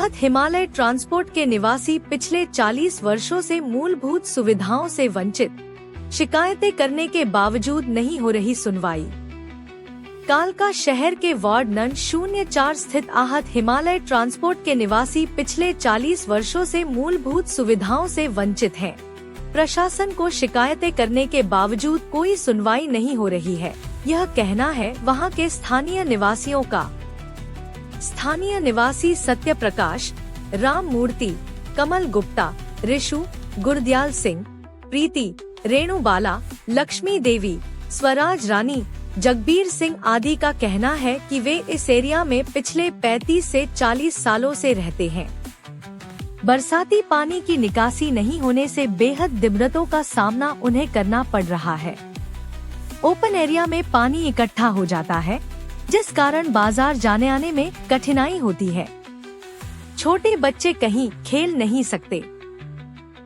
आहत हिमालय ट्रांसपोर्ट के निवासी पिछले 40 वर्षों से मूलभूत सुविधाओं से वंचित, शिकायतें करने के बावजूद नहीं हो रही सुनवाई। कालका शहर के वार्ड नंबर 04 स्थित आहत हिमालय ट्रांसपोर्ट के निवासी पिछले 40 वर्षों से मूलभूत सुविधाओं से वंचित हैं। प्रशासन को शिकायतें करने के बावजूद कोई सुनवाई नहीं हो रही है, यह कहना है वहां के स्थानीय निवासियों का। स्थानीय निवासी सत्य प्रकाश, राम मूर्ति, कमल गुप्ता, ऋषु, गुरदयाल सिंह, प्रीति, रेणु बाला, लक्ष्मी देवी, स्वराज रानी, जगबीर सिंह आदि का कहना है कि वे इस एरिया में पिछले 35 से 40 सालों से रहते हैं। बरसाती पानी की निकासी नहीं होने से बेहद दिक्कतों का सामना उन्हें करना पड़ रहा है। ओपन एरिया में पानी इकट्ठा हो जाता है, जिस कारण बाजार जाने आने में कठिनाई होती है। छोटे बच्चे कहीं खेल नहीं सकते।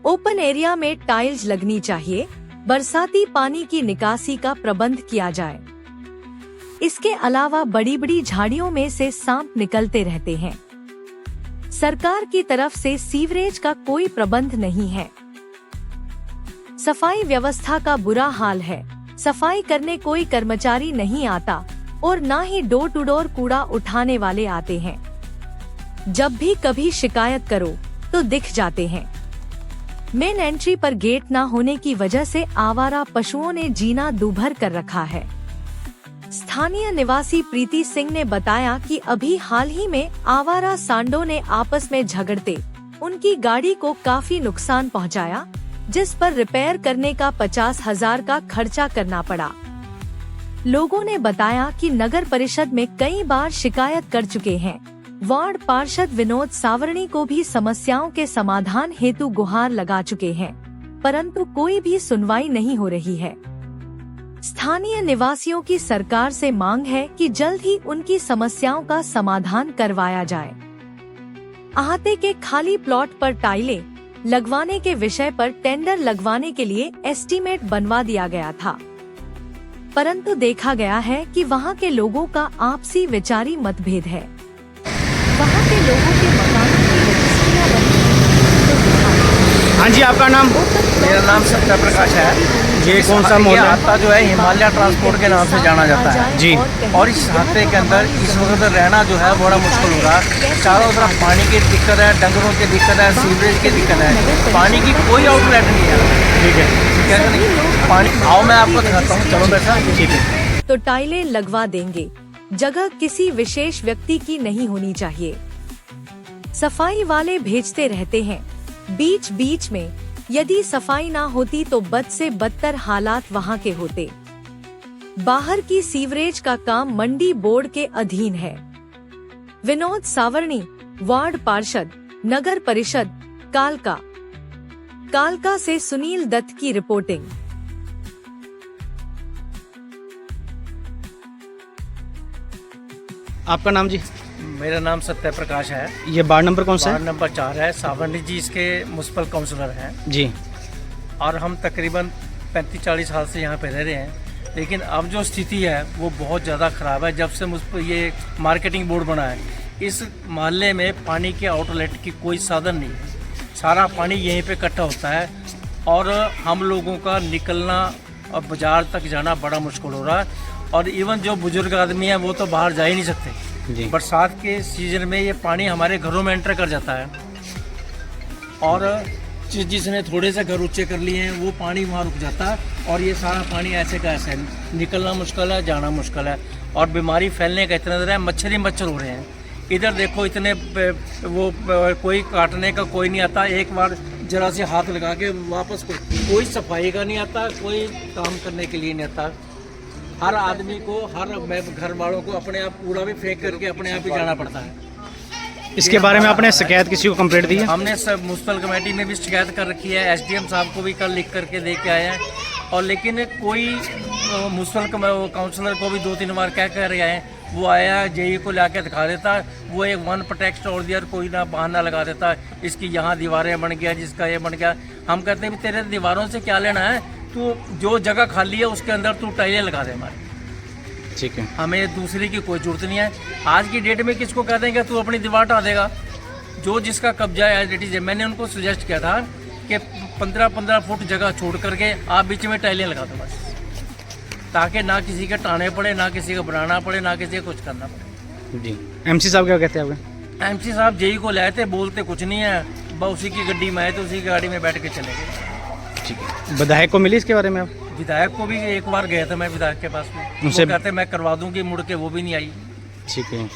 ओपन एरिया में टाइल्स लगनी चाहिए। बरसाती पानी की निकासी का प्रबंध किया जाए। इसके अलावा बड़ी बड़ी झाड़ियों में से सांप निकलते रहते हैं। सरकार की तरफ से सीवरेज का कोई प्रबंध नहीं है। सफाई व्यवस्था का बुरा हाल है। सफाई करने कोई कर्मचारी नहीं आता और न ही डोर टू डोर कूड़ा उठाने वाले आते हैं। जब भी कभी शिकायत करो तो दिख जाते हैं। मेन एंट्री पर गेट न होने की वजह से आवारा पशुओं ने जीना दूभर कर रखा है। स्थानीय निवासी प्रीति सिंह ने बताया कि अभी हाल ही में आवारा सांडों ने आपस में झगड़ते उनकी गाड़ी को काफी नुकसान पहुंचाया, जिस पर रिपेयर करने का 50,000 का खर्चा करना पड़ा। लोगों ने बताया कि नगर परिषद में कई बार शिकायत कर चुके हैं। वार्ड पार्षद विनोद सावरणी को भी समस्याओं के समाधान हेतु गुहार लगा चुके हैं, परंतु कोई भी सुनवाई नहीं हो रही है। स्थानीय निवासियों की सरकार से मांग है कि जल्द ही उनकी समस्याओं का समाधान करवाया जाए। अहाते के खाली प्लॉट पर टाइलें लगवाने के विषय पर टेंडर लगवाने के लिए एस्टीमेट बनवा दिया गया था, परंतु देखा गया है कि वहां के लोगों का आपसी विचारी मतभेद है। वहां के लोगों के मकानों की रजिस्ट्रियां बनी हैं। हाँ जी, आपका नाम? मेरा नाम सत्य प्रकाश है। ये कौन सा मोहल्ला? आता जो है हिमालय ट्रांसपोर्ट के नाम से जाना जाता है जी। और इस हाते के अंदर इस वक्त रहना जो है बड़ा मुश्किल हो रहा है। चारों तरफ पानी की दिक्कत है, डंगरों की दिक्कत है, सीवरेज की दिक्कत है। पानी की कोई आउटलेट नहीं है। ठीक है, ठीक है, पानी आओ मैं आपको दिखाता हूँ। चलो बैठा। ठीक है। तो टाइलें लगवा देंगे। जगह किसी विशेष व्यक्ति की नहीं होनी चाहिए। सफाई वाले भेजते रहते हैं। बीच बीच में यदि सफाई ना होती तो बद से बदतर हालात वहां के होते। बाहर की सीवरेज का काम मंडी बोर्ड के अधीन है। विनोद सावरणी, वार्ड पार्षद, नगर परिषद, कालका। कालका से सुनील दत्त की रिपोर्टिंग। आपका नाम जी? मेरा नाम सत्य प्रकाश है। ये वार्ड नंबर कौन सा है? वार्ड नंबर 4 है। सावरणी जी इसके म्युनिसिपल काउंसलर हैं जी। और हम तकरीबन 35-40 साल से यहाँ पे रह रहे हैं, लेकिन अब जो स्थिति है वो बहुत ज़्यादा ख़राब है। जब से ये मार्केटिंग बोर्ड बना है, इस मोहल्ले में पानी के आउटलेट की कोई साधन नहीं है। सारा पानी यहीं पे इकट्ठा होता है और हम लोगों का निकलना और बाज़ार तक जाना बड़ा मुश्किल हो रहा है। और इवन जो बुजुर्ग आदमी हैं वो तो बाहर जा ही नहीं सकते। बरसात के सीजन में ये पानी हमारे घरों में एंटर कर जाता है और जिसने थोड़े से घर ऊंचे कर लिए हैं वो पानी वहाँ रुक जाता है और ये सारा पानी ऐसे का ऐसे निकलना मुश्किल है, जाना मुश्किल है और बीमारी फैलने का इतना ज़रा है। मच्छर ही मच्छर हो रहे हैं। इधर देखो इतने वो कोई काटने का कोई नहीं आता। एक बार जरा से हाथ लगा के वापस कोई सफाई का नहीं आता, कोई काम करने के लिए नहीं आता। हर आदमी को, हर घर वालों को अपने आप कूड़ा भी फेंक करके अपने आप ही जाना पड़ता है। इसके बारे में आपने शिकायत किसी को कंप्लेंट दी है? हमने सब म्युनिसिपल कमेटी में भी शिकायत कर रखी है। एसडीएम साहब को भी कल लिख करके दे के आए हैं और लेकिन कोई म्युनिसिपल काउंसलर को भी 2-3 बार कह कर आए हैं। वो आया जेई को ला के दिखा देता, वो एक वन प्रोटेक्ट और दिया, कोई ना बहाना लगा देता इसकी यहाँ दीवारें बन गया, जिसका ये बन गया। हम कहते हैं तेरे दीवारों से क्या लेना है, तू जो जगह खाली है उसके अंदर तू टाइलें लगा दे हमारे। ठीक है, हमें दूसरी की कोई जरूरत नहीं है। आज की डेट में किसको कह देंगे तू अपनी दीवार हटा देगा, जो जिसका कब्जा है एज इट इज है। मैंने उनको सजेस्ट किया था कि 15-15 फुट जगह छोड़ करके आप बीच में टाइलें लगा दो बस, ताकि ना किसी के टाने पड़े, ना किसी को बनाना पड़े, ना किसी को कुछ करना पड़े। जी एमसी साहब क्या कहते हैं आपके? एमसी साहब जेई को लाए थे, बोलते कुछ नहीं है, बस उसी की गड्डी में आए तो उसी की गाड़ी में बैठ के चले गए। ठीक है, विधायक को मिली इसके बारे में आप? विधायक को भी एक बार गया था मैं विधायक के पास में, उनसे वो कहते मैं करवा दूंगी, मुड़ के वो भी नहीं आई। ठीक है,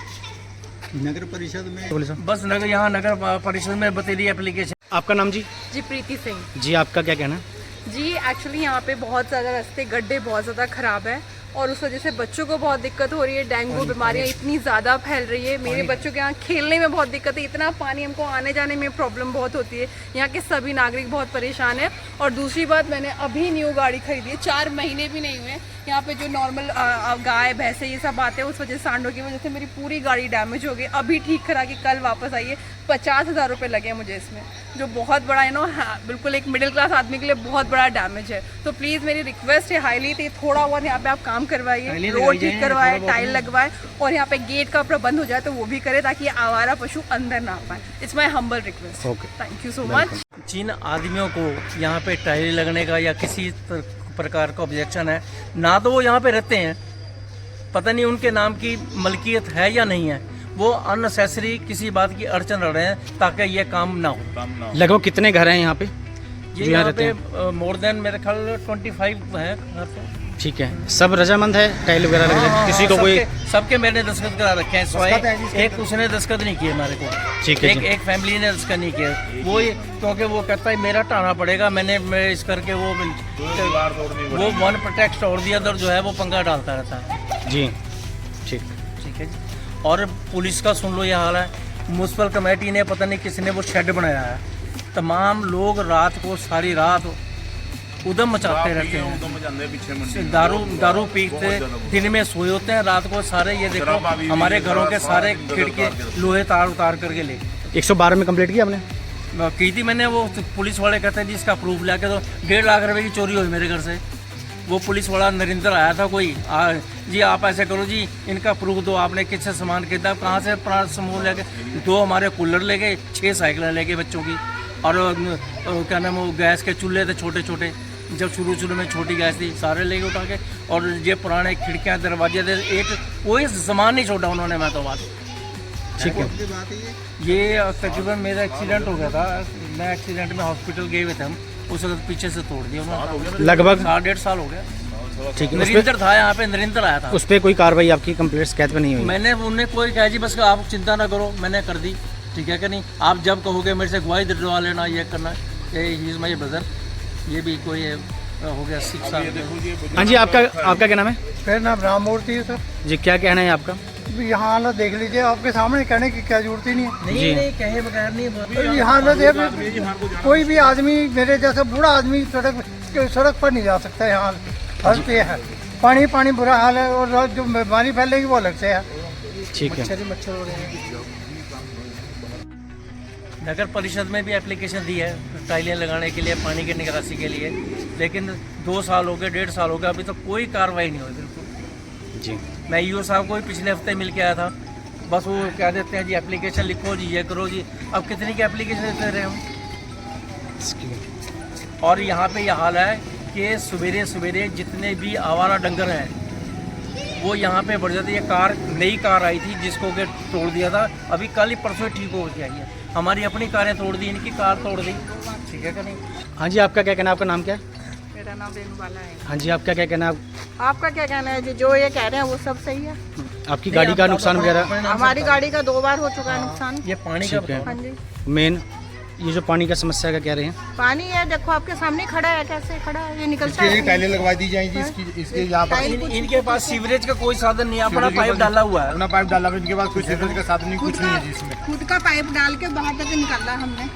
नगर परिषद में बोले साहब। बस यहाँ नगर परिषद में बतेरी एप्लीकेशन। आपका नाम जी? जी प्रीति सिंह जी आपका क्या कहना है? जी। एक्चुअली यहाँ पे बहुत ज़्यादा रास्ते गड्ढे बहुत ज़्यादा ख़राब है और उस वजह से बच्चों को बहुत दिक्कत हो रही है। डेंगू बीमारियाँ इतनी ज़्यादा फैल रही है। मेरे बच्चों के यहाँ खेलने में बहुत दिक्कत है, इतना पानी हमको आने जाने में प्रॉब्लम बहुत होती है। यहाँ के सभी नागरिक बहुत परेशान है। और दूसरी बात, मैंने अभी न्यू गाड़ी खरीदी है, 4 महीने भी नहीं हुए। यहाँ पे जो नॉर्मल गाय भैंसे ये सब आते हैं, उस वजह से सांडों की वजह से मेरी पूरी गाड़ी डैमेज हो गई। अभी ठीक करा के कल वापस आई है। 50,000 रुपये लगे मुझे इसमें, जो बहुत बड़ा बिल्कुल एक मिडिल क्लास आदमी के लिए बहुत बड़ा डैमेज है। तो प्लीज़ मेरी रिक्वेस्ट है हाईली, तो थोड़ा बहुत यहाँ पे आप काम करवाइए, रोड ठीक करवाए, टाइल लगवाए और यहाँ पे गेट का प्रबंध हो जाए तो वो भी करे, ताकि आवारा पशु अंदर ना आ पाए। It's my humble request. Okay, thank you so much. जिन आदमियों को यहाँ पे टाइल लगने का या किसी प्रकार का ऑब्जेक्शन है, ना तो वो यहाँ पे रहते हैं, पता नहीं उनके नाम की मलकियत है या नहीं है, वो अननेसेसरी किसी बात की अड़चन रह रहे हैं ताकि ये काम ना हो। लगभग कितने घर हैं यहाँ पे? ये यहाँ पे मोर देन मेरे ख्याल 25 है घर पे। ठीक है, सब रजामंद है टाइल वगैरह लग जाए? किसी को कोई? सबके मैंने दस्तखत करा रखे हैं, सिवाय एक उसने दस्तखत नहीं किए हमारे को। ठीक है, एक फैमिली ने दस्तखत नहीं किया, वो क्योंकि वो कहता है मेरा टाना पड़ेगा, मैं इस करके वो वन प्रोटेक्ट और दी अदर जो है वो पंगा डालता रहता है जी। ठीक है जी। और पुलिस का सुन लो ये हाल है, म्यूनसिपल कमेटी ने पता नहीं किसने वो शेड बनाया है, तमाम लोग रात को सारी रात उदम मचाते रहते हैं, दारू पीते, दिन में सोए होते हैं, रात को सारे ये देखो हमारे घरों के सारे खिड़की लोहे तार उतार करके ले। 112 में कंप्लेंट की आपने? की थी मैंने, वो पुलिस वाले कहते हैं जी इसका प्रूफ लाके तो 1.5 लाख रुपए की चोरी हुई मेरे घर से। वो पुलिस वाला नरेंद्र आया था कोई, जी आप ऐसे करो जी इनका प्रूफ दो, आपने किससे सामान खरीदा, कहाँ से प्राण समूह लेके, 2 हमारे कूलर ले गए, 6 साइकिलें ले गए बच्चों की, और क्या नाम वो गैस के चूल्हे थे छोटे छोटे, जब शुरू में छोटी गैस थी सारे ले गए उठा के, और ये पुराने खिड़कियाँ दरवाजे थे, एक कोई सामान नहीं छोड़ा उन्होंने। मैं तो बात ठीक है, ये तकरीबन मेरा एक्सीडेंट हो गया था, मैं एक्सीडेंट में हॉस्पिटल गए हुए थे हम, उस वक्त पीछे से तोड़ दिया उन्होंने। लगभग 1.5 साल हो गया। ठीक है, नरेंद्र था यहाँ पे, नरेंद्र आया था। उस पर कोई कार्रवाई आपकी कंप्लेंट शिकायत पे नहीं हुई? मैंने उन्हें कोई कहा जी बस आप चिंता ना करो, मैंने कर दी, ठीक है कि नहीं, आप जब कहोगे मेरे से गवाही दिलवा लेना, ये करना, ये ही इज माय ब्रदर, ये भी कोई हो गया 6 साल। हाँ जी, आपका क्या नाम है? मेरा नाम राम मूर्ति है सर। जी क्या कहना है आपका? यहाँ हालत देख लीजिए, आपके सामने कहने की क्या जरूरत ही नहीं है। नहीं कहे बगैर नहीं, ये हालत है, कोई भी आदमी मेरे जैसा बूढ़ा आदमी सड़क पर नहीं जा सकता। यहाँ हालत पे है, पानी बुरा हाल है, और जो बीमारी फैलेगी वो अलग से है। ठीक है, मच्छर हो रहे हैं। नगर परिषद में भी एप्लीकेशन दी है टाइलें लगाने के लिए, पानी की निकासी के लिए, लेकिन 2 साल हो गए, 1.5 साल हो गया, अभी तो कोई कार्रवाई नहीं हुई बिल्कुल जी। मैं ईओ साहब को भी पिछले हफ्ते मिल के आया था, बस वो क्या देते हैं जी एप्लीकेशन लिखो जी, ये करो जी। अब कितनी की एप्लीकेशन दे रहे हम? और यहाँ पे यह हाल है कि सवेरे जितने भी आवारा डंगर हैं वो यहाँ पे बढ़ जाते। ये नई कार आई थी जिसको के तोड़ दिया था, अभी कल ही परसों ठीक हो के आई है। हमारी अपनी कारें तोड़ दी, इनकी कार तोड़ दी, ठीक है कि नहीं? हाँ जी, आपका क्या कहना है? आपका नाम क्या है? मेरा नाम रेणुबाला है। हाँ जी, आपका क्या कहना है? आपका क्या कहना है जी? जो ये कह रहे हैं वो सब सही है। आपकी गाड़ी का नुकसान वगैरह? हमारी गाड़ी का 2 बार हो चुका है नुकसान। ये पानी का ठीक है। हाँ जी, मेन ये जो पानी का समस्या का कह रहे हैं? पानी है, देखो आपके सामने खड़ा है, कैसे खड़ा है, ये निकलता है। टाइलें लगवा दी जाएंगी इसके यहाँ पर। इनके पास सीवरेज का कोई साधन नहीं है, अपना पाइप डाला हुआ है, अपना पाइप डाला, इनके पास कोई सीवरेज का साधन नहीं, कुछ नहीं है जिसमें। खुद का पाइप डाल के बाहर तक निकाला हमने।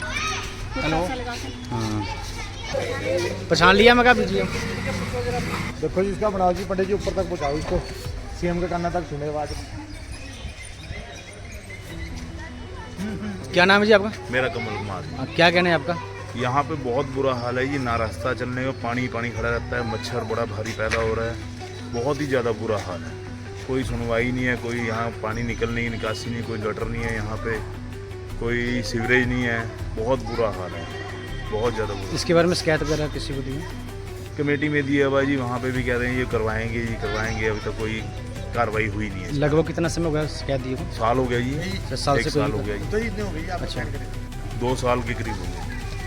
हेलो, हाँ, पहचान लिया मैं? क्या दीजिए देखो जी, इसका बनाओ जी, पंडित जी ऊपर तक पहुँचाओ इसको, सीएम के कान तक सुने आवाज। क्या नाम है जी आपका? मेरा कमल कुमार। क्या कहना है आपका? यहाँ पे बहुत बुरा हाल है, ये ना रास्ता चलने में पानी खड़ा रहता है, मच्छर बड़ा भारी पैदा हो रहा है, बहुत ही ज़्यादा बुरा हाल है। कोई सुनवाई नहीं है, कोई यहाँ पानी निकलने की निकासी नहीं, कोई गटर नहीं है यहाँ पे, कोई सीवरेज नहीं है, बहुत बुरा हाल है, बहुत ज़्यादा बुरा। इसके बारे में शिकायत वगैरह किसी को दी है? कमेटी में दी है भाई, वहाँ पे भी कह रहे हैं ये करवाएंगे, अभी तक कोई कार्रवाई हुई नहीं है। लगभग कितना समय हो गया शिकायत दी को? साल हो गया जी, साल एक से साल हो कोई- गया जी। अच्छा 2 साल के करीब हो गए,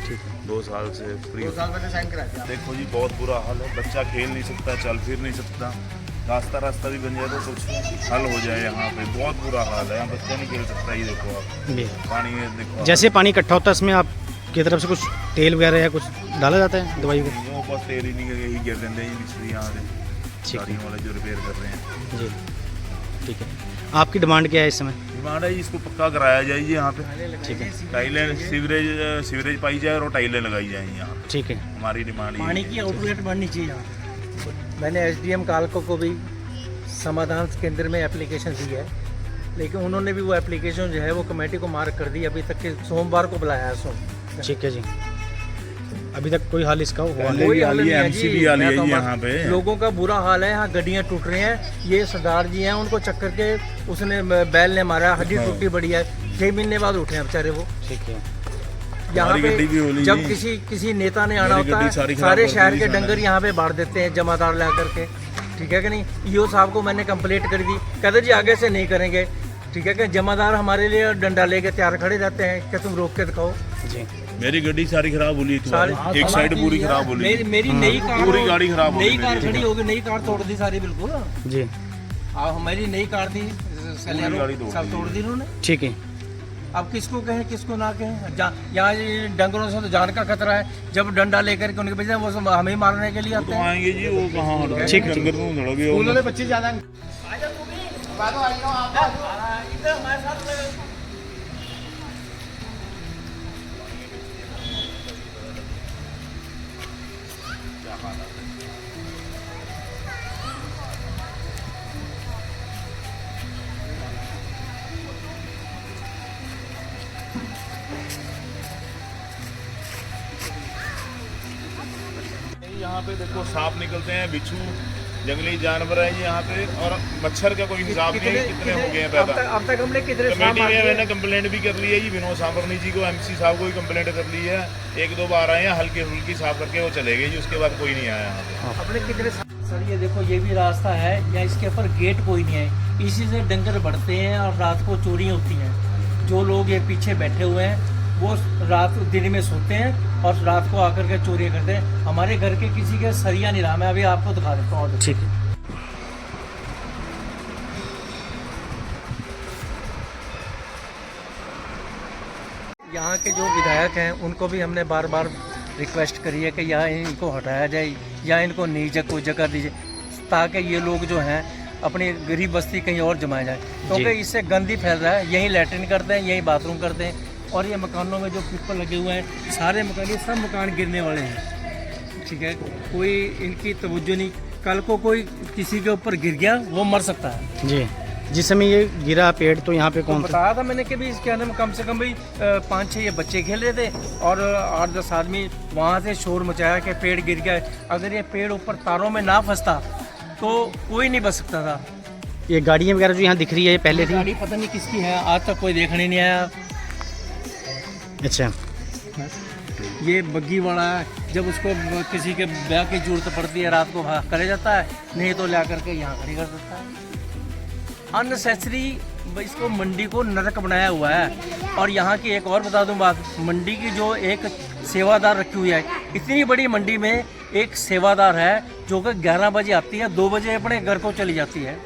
ठीक है। 2 साल से फ्री। देखो जी बहुत बुरा हाल है, बच्चा खेल नहीं सकता, चल फिर नहीं सकता, रास्ता भी बन जाए तो कुछ हल हो जाए। यहाँ पे बहुत बुरा हाल है, यहाँ बच्चा नहीं खेल सकता। ये देखो आप जी। पानी में देखो, जैसे पानी इकट्ठा होता है इसमें आपकी तरफ से कुछ तेल वगैरह या कुछ डाला जाता है दवाई वगैरह? वो बस तेल ही नहीं है, यही गिर देंगे जी मिस्त्री यहाँ से, ठीक है। गाड़ियों वाले जो रिपेयर कर रहे हैं। जी ठीक है। आपकी डिमांड क्या है इस समय? डिमांड है जी इसको पक्का कराया जाए जी, यहाँ पे ठीक है, टाइलें सीवरेज पाई जाए और टाइलें लगाई जाए यहाँ पे। ठीक है। हमारी डिमांड पानी ये की है। आउटलेट बननी चाहिए यहाँ पे। मैंने एसडीएम कालको को भी समाधान केंद्र में एप्लीकेशन दी है, लेकिन उन्होंने भी वो एप्लीकेशन जो है वो कमेटी को मार्क कर दी। अभी तक के सोमवार को बुलाया है ठीक है जी। अभी तक कोई हाल इसका हुआ पहले नहीं? कोई भी हाल आली नहीं है, है एमसी जी। भी आली मैं है तो जी बस- यहाँ पे। लोगों का बुरा हाल है, यहाँ गड्डियाँ टूट रही हैं। ये सरदार जी हैं, उनको चक्कर के उसने बैल ने मारा, हड्डी टूटी बड़ी है, 6 महीने बाद उठे हैं बेचारे वो। ठीक है। यहाँ हमारी गड्डी भी पे होली जब जी। किसी नेता ने आना मेरी होता गड्डी है, सारी खराब सारे कर शहर दी के साले। डंगर यहाँ पे बांट देते हैं जमादार ला करके। ठीक है कि नहीं? ईओ साहब को मैंने कंप्लेंट कर दी, कहते जी आगे से नहीं करेंगे। ठीक है कि जमादार हमारे लिए डंडा लेके तैयार खड़े रहते हैं कि तुम रोक के दिखाओ। जी मेरी गड्डी सारी खराब होली थी, सारी एक साइड पूरी खराब होली। मेरी नई कार, पूरी गाड़ी खराब हो गई नई कार मेरी। खड़ी हो गई, नई कार तोड़ दी सारी बिल्कुल। जी अब हमारी नई कार थी, गाड़ी तोड़ सब दी। तोड़ दी उन्होंने। ठीक है। अब किसको कहें किसको ना कहें, यहाँ ये डंगरों से तो जान का खतरा है। जब डंडा लेकर के उनके पीछे वो सब हमें मारने के लिए वो आते तो हैं। आएंगे जी, वो कहाँ हटोगे? ठीक है। डंगर तो लड़ोगे वो। बच्चे ज्यादा यहाँ पे देखो सांप निकलते हैं, बिच्छू, जंगली जानवर है यहाँ पे, और मच्छर का कोई हिसाब नहीं है कितने हो गए हैं पैदा। अब तक हमने कितने सांप कमेटी मार में दिए? मैंने कंप्लेंट भी कर ली है जी, विनोद सांवरनी जी को, एमसी साहब को भी कंप्लेंट कर ली है। 1-2 बार आए हैं, हल्की फुल्की साफ करके वो चले गए जी, उसके बाद कोई नहीं आया यहाँ पे। अपने कितने सर ये देखो, ये भी रास्ता है या इसके ऊपर गेट कोई नहीं है, इसी से डंगर बढ़ते हैं और रात को चोरियाँ होती हैं। जो लोग ये पीछे बैठे हुए हैं वो रात दिन में सोते हैं और रात को आकर के चोरियाँ करते हैं। हमारे घर के किसी के सरिया नहीं रहा, मैं अभी आपको दिखा देता हूँ। ठीक है। यहाँ के जो विधायक हैं उनको भी हमने बार बार रिक्वेस्ट करी है कि यहाँ इनको हटाया जाए या इनको नई कोई जगह दीजिए, ताकि ये लोग जो हैं अपनी गरीब बस्ती कहीं और जमाया जाए, क्योंकि इससे गंदगी फैल रहा है। यहीं लैट्रिन करते हैं, यहीं बाथरूम करते हैं, और ये मकानों में जो पीपल लगे हुए हैं, सारे मकान, ये सब मकान गिरने वाले हैं। ठीक है, कोई इनकी तवज्जो नहीं। कल को कोई किसी के ऊपर गिर गया, वो मर सकता है। जी जिस समय ये गिरा पेड़ तो यहाँ पे तो कौन था? बताया था मैंने कि भी इसके अंदर में कम से कम भाई 5-6 ये बच्चे खेल रहे थे और 8-10 आदमी वहाँ से शोर मचाया कि पेड़ गिर गया। अगर ये पेड़ ऊपर तारों में ना फंसता तो कोई नहीं बच सकता था। ये गाड़ियाँ वगैरह जो यहाँ दिख रही है ये पहले थी? गाड़ी पता नहीं किसकी है, आज तक कोई देखने नहीं आया। अच्छा। ये बग्गी वाला है, जब उसको किसी के ब्याह की जरूरत पड़ती है रात को करे जाता है, नहीं तो ला करके यहाँ खड़ी कर सकता है। अननेसेसरी इसको मंडी को नरक बनाया हुआ है। और यहाँ की एक और बता दूं बात, मंडी की जो एक सेवादार रखी हुई है, इतनी बड़ी मंडी में एक सेवादार है जो कि 11 बजे आती है, 2 बजे अपने घर को चली जाती है।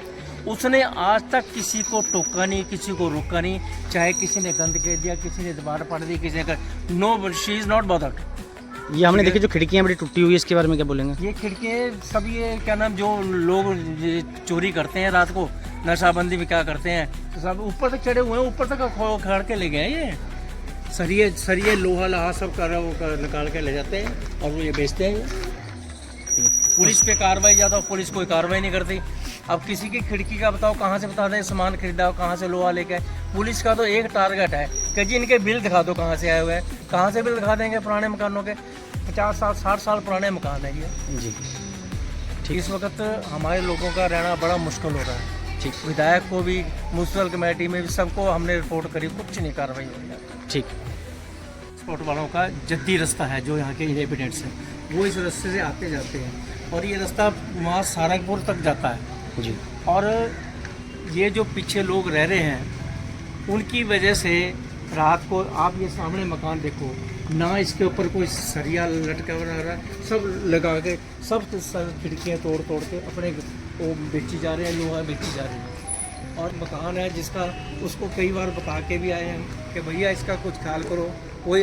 उसने आज तक किसी को टोका नहीं, किसी को रोका नहीं, चाहे किसी ने गंद कह दिया, किसी ने दीवार पड़ दी, किसी ने कर, no, she is not bothered. ये हमने देखी जो खिड़कियाँ बड़ी टूटी हुई है, इसके बारे में क्या बोलेंगे? ये खिड़कियाँ सब, ये क्या नाम, जो लोग ये चोरी करते हैं रात को, नशाबंदी में क्या करते हैं, तो सब ऊपर तक चढ़े हुए हैं, ऊपर तक खड़ के ले गए हैं। ये सरिये लोहा लहा सब निकाल के ले जाते हैं और वो ये बेचते हैं। पुलिस पे कार्रवाई ज़्यादा, पुलिस कोई कार्रवाई नहीं करती। अब किसी की खिड़की का बताओ, कहाँ से बता दें सामान खरीदा, कहाँ से लोहा लेके आए। पुलिस का तो एक टारगेट है कि जी इनके बिल दिखा दो कहाँ से आए हुए हैं। कहाँ से बिल दिखा देंगे? पुराने मकानों के 50 साल 60 साल पुराने मकान है ये। जी इस वक्त हमारे लोगों का रहना बड़ा मुश्किल हो रहा है। ठीक। विधायक को भी, म्यूनसिपल कमेटी में भी, सबको हमने रिपोर्ट करी, कुछ नहीं कार्रवाई हुई है। ठीक। स्पॉट वालों का जद्दी रास्ता है, जो यहाँ के इनहेबिटेंट्स हैं वो इस रास्ते से आते जाते हैं, और ये रास्ता वहाँ सारंगपुर तक जाता है जी। और ये जो पीछे लोग रह रहे हैं उनकी वजह से रात को आप ये सामने मकान देखो ना, इसके ऊपर कोई सरिया लटका हुआ रहा है, सब लगा के सब खिड़कियाँ तोड़ तोड़ के अपने वो बेची जा रहे हैं, लोहा बेची जा रही है। और मकान है जिसका, उसको कई बार बता के भी आए हैं कि भैया इसका कुछ ख्याल करो। कोई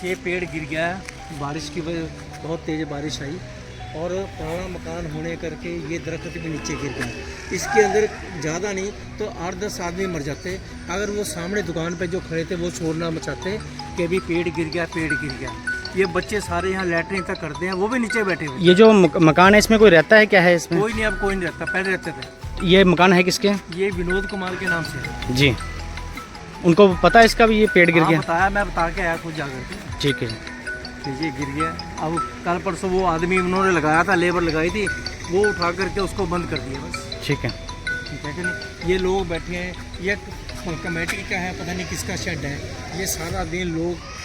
ये पेड़ गिर गया है, बारिश की वजह, बहुत तेज़ बारिश आई और पुराना मकान होने करके ये दरख्त भी नीचे गिर गया। इसके अंदर ज़्यादा नहीं तो 8-10 आदमी मर जाते अगर वो सामने दुकान पे जो खड़े थे वो शोर ना मचाते कि अभी पेड़ गिर गया, पेड़ गिर गया। ये बच्चे सारे यहाँ लैटरिन तक करते हैं, वो भी नीचे बैठे हुए। ये जो मकान है इसमें कोई रहता है, क्या है इसमें? कोई नहीं, अब कोई नहीं रहता, पहले रहते थे। ये मकान है किसके? ये विनोद कुमार के नाम से है जी। उनको पता है इसका भी, ये पेड़ गिर हाँ, गया? बताया, मैं बता के आया खुद जाकर के ठीक है। कि ये गिर गया। अब कल परसों वो आदमी उन्होंने लगाया था, लेबर लगाई थी, वो उठा करके उसको बंद कर दिया बस। ठीक है। ठीक है कि नहीं। ये लोग बैठे हैं, ये कमेटी का है, पता नहीं किसका शेड है, ये सारा दिन लोग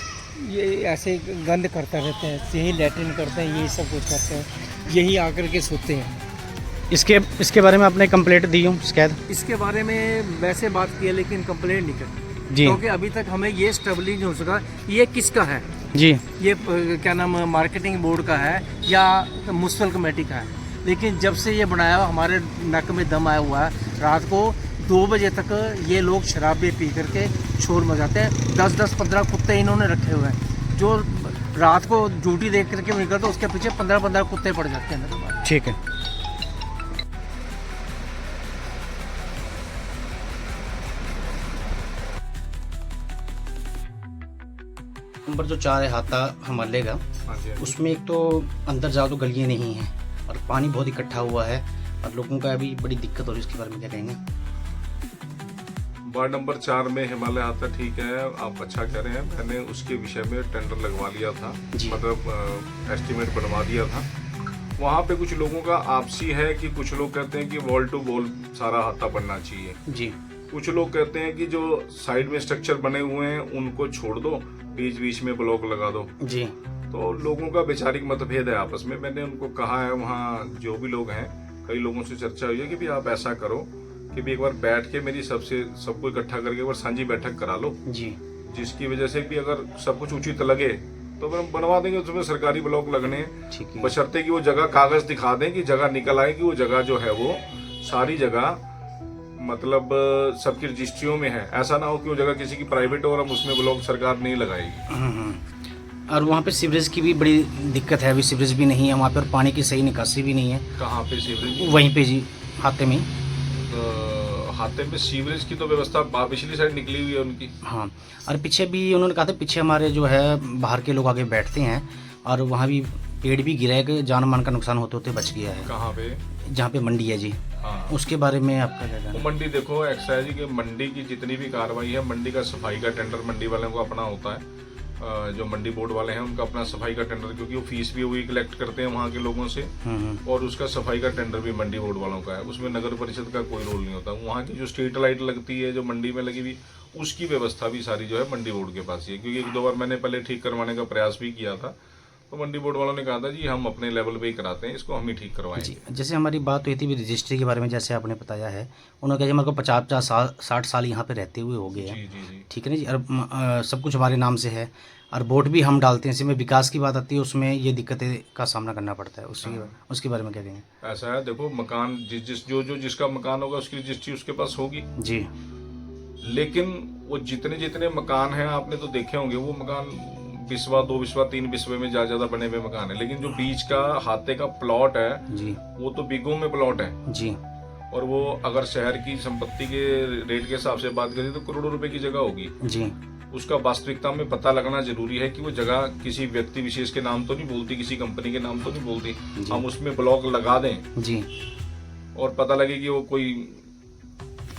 ये ऐसे गंद करते रहते हैं, यही लैट्रिन करते हैं, यही सब कुछ करते हैं, यही आकर के सोते हैं। इसके बारे में आपने कंप्लेंट दी हो, शिकायत? इसके बारे में वैसे बात की है लेकिन कंप्लेंट नहीं करी जी। क्योंकि अभी तक हमें ये स्टेबलिश नहीं हो सका ये किसका है जी। ये क्या नाम, मार्केटिंग बोर्ड का है या म्यूनसिपल कमेटी का है। लेकिन जब से ये बनाया हुआ, हमारे नक में दम आया हुआ है। रात को 2 बजे तक ये लोग शराबे पी करके शोर मचाते हैं। 10-15 कुत्ते इन्होंने रखे हुए हैं, जो रात को ड्यूटी देख करके निकलते उसके पीछे 15-15 कुत्ते पड़ जाते हैं। ठीक है। नंबर जो 4 है हाथा हमले का, उसमें एक तो अंदर जाओ तो गलियाँ नहीं हैं और पानी बहुत इकट्ठा हुआ है और लोगों का अभी बड़ी दिक्कत हो रही है। इसके बारे में क्या कहेंगे? वार्ड नंबर 4 में हिमालय हाथा, ठीक है, आप अच्छा कह रहे हैं। मैंने उसके विषय में टेंडर लगवा लिया था, मतलब एस्टीमेट बनवा दिया था। वहाँ पे कुछ लोगों का आपसी है कि कुछ लोग कहते हैं कि वॉल टू वॉल सारा हाथा बनना चाहिए जी। कुछ लोग कहते हैं कि जो साइड में स्ट्रक्चर बने हुए हैं उनको छोड़ दो, बीच बीच में ब्लॉक लगा दो जी। तो लोगों का वैचारिक मतभेद है आपस में। मैंने उनको कहा है, वहाँ जो भी लोग हैं, कई लोगों से चर्चा हुई है कि भी आप ऐसा करो कि भी एक बार बैठ के मेरी सबको इकट्ठा करके एक बार साझी बैठक करा लो जी, जिसकी वजह से भी अगर सब कुछ उचित लगे तो फिर हम बनवा देंगे। उसमें सरकारी ब्लॉक लगने हैं, बशर्ते कि वो जगह कागज दिखा दें कि जगह निकल आए कि वो जगह जो है वो सारी जगह मतलब सबकी रजिस्ट्रियों में है। ऐसा ना हो कि वो जगह किसी की प्राइवेट और हम उसमें ब्लॉक सरकार नहीं लगाएगी। और वहाँ पे सीवरेज की भी बड़ी दिक्कत है, अभी सीवरेज भी नहीं है वहाँ पे और पानी की सही निकासी भी नहीं है। कहाँ पे सीवरेज? वहीं पे जी, हाथे में। हाथे में सीवरेज की तो व्यवस्था पिछली साइड निकली हुई है उनकी। हाँ, और पीछे भी उन्होंने कहा था, पीछे हमारे जो है बाहर के लोग आगे बैठते हैं और वहाँ भी पेड़ भी गिरा है, जान मान का नुकसान होते होते बच गया है। कहाँ पे? जहाँ पे मंडी है जी। हाँ, उसके बारे में आपका क्या कहना है? मंडी देखो, एक्साइज की मंडी की जितनी भी कार्रवाई है, मंडी का सफाई का टेंडर मंडी वालों को अपना होता है। जो मंडी बोर्ड वाले हैं उनका अपना सफाई का टेंडर, क्योंकि वो फीस भी वही कलेक्ट करते हैं वहाँ के लोगों से, और उसका सफाई का टेंडर भी मंडी बोर्ड वालों का है। उसमें नगर परिषद का कोई रोल नहीं होता। वहाँ की जो स्ट्रीट लाइट लगती है जो मंडी में लगी हुई, उसकी व्यवस्था भी सारी जो है मंडी बोर्ड के पास ही है। क्योंकि 1-2 बार मैंने पहले ठीक करवाने का प्रयास भी किया था तो मंडी बोर्ड वालों ने कहा था जी हम अपने लेवल पे ही कराते हैं, इसको हम ही ठीक करवाएंगे। जैसे हमारी बात हुई थी भी रजिस्ट्री के बारे में, जैसे आपने बताया है, उन्होंने कहा कि हमारे को 50-60 साल यहाँ पे रहते हुए हो गए हैं। ठीक है ना जी। और सब कुछ हमारे नाम से है और वोट भी हम डालते हैं। इसमें विकास की बात आती है, उसमें ये दिक्कतें का सामना करना पड़ता है। उसके बारे में क्या कहेंगे? ऐसा है, देखो, मकान जिसका मकान होगा उसकी रजिस्ट्री उसके पास होगी जी। लेकिन वो जितने मकान हैं आपने तो देखे होंगे, वो मकान 20 2 3 बिस्वे में ज्यादा बने हुए मकान है। लेकिन जो बीच का हाथे का प्लॉट है जी, वो तो बीघों में प्लॉट है जी। और वो अगर शहर की संपत्ति के रेट के हिसाब से बात करें तो करोड़ों रुपए की जगह होगी जी। उसका वास्तविकता में पता लगना जरूरी है कि वो जगह किसी व्यक्ति विशेष के नाम तो नहीं बोलती, किसी कंपनी के नाम तो नहीं बोलती। हम उसमें ब्लॉक लगा दें जी और पता लगे कि वो कोई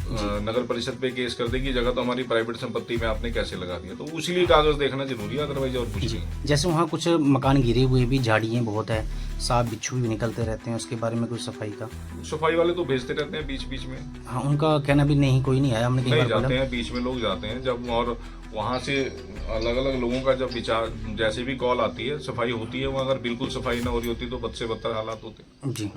नगर परिषद पे केस कर देगी, जगह तो हमारी प्राइवेट संपत्ति में आपने कैसे लगा दिया। तो उसीलिए कागज देखना जरूरी है, अदरवाइज और कुछ नहीं। जैसे वहाँ कुछ मकान गिरे हुए भी, झाड़ियाँ बहुत है, सांप बिच्छू भी निकलते रहते हैं, उसके बारे में कुछ सफाई का? सफाई वाले तो भेजते रहते हैं बीच बीच में। हाँ, उनका कहना भी नहीं, कोई नहीं आया, हमने कई नहीं बार बोला। जाते हैं, बीच में लोग जाते हैं जब, और वहाँ से अलग अलग लोगों का जब विचार, जैसे भी कॉल आती है, सफाई होती है, वहाँ अगर बिल्कुल सफाई ना हो रही होती तो बद से बदतर हालात होते। जी।